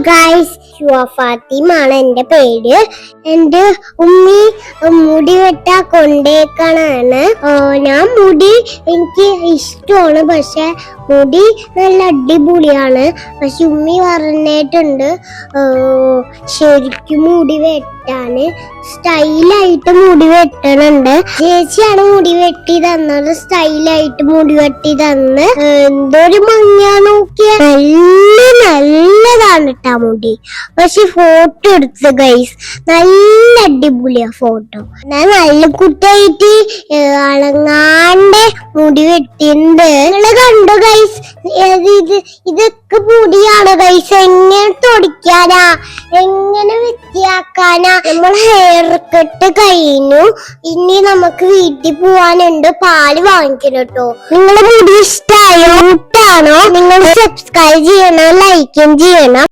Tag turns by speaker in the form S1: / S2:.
S1: Guys, ഫാത്തിമാണ് എന്റെ പേര്. എന്റെ ഉമ്മി മുടി വെട്ടാ കൊണ്ടേക്കണാണ്. ഞാൻ മുടി എനിക്ക് ഇഷ്ടമാണ്, പക്ഷെ മുടി നല്ല അടിപൊളിയാണ്. പക്ഷെ ഉമ്മി പറഞ്ഞിട്ടുണ്ട് ശരിക്കും മുടി വെട്ടാന് സ്റ്റൈലായിട്ട് മുടി വെട്ടണുണ്ട്. ചേച്ചിയാണ് മുടി വെട്ടി തന്നത്, സ്റ്റൈലായിട്ട് മുടി വെട്ടി തന്ന്. എന്തൊരു മങ്ങിയാ നോക്കിയ, നല്ലതാണ് കേട്ടാ മുടി. പക്ഷെ ഫോട്ടോ എടുത്ത് ഗൈസ് നല്ല അടിപൊളിയാ ഫോട്ടോ. ഞാൻ നല്ല കുട്ടിയായിട്ട് അളങ്ങാണ്ട് മുടി വെട്ടിണ്ട്. നിങ്ങള് കണ്ടു ഗൈസ്, ഇതൊക്കെ മുടിയാണ് ഗൈസ്. എങ്ങനെ തൊടിക്കാനാ, എങ്ങനെ വൃത്തിയാക്കാനാ. നമ്മൾ ഹെയർ കട്ട് കഴിഞ്ഞു, ഇനി നമുക്ക് വീട്ടിൽ പോവാനുണ്ട്. പാല് വാങ്ങിക്കണം കേട്ടോ. നിങ്ങളുടെ മുടി ഇഷ്ടായോ? നിങ്ങൾ സബ്സ്ക്രൈബ് ചെയ്യണം, ലൈക്കും ചെയ്യണം.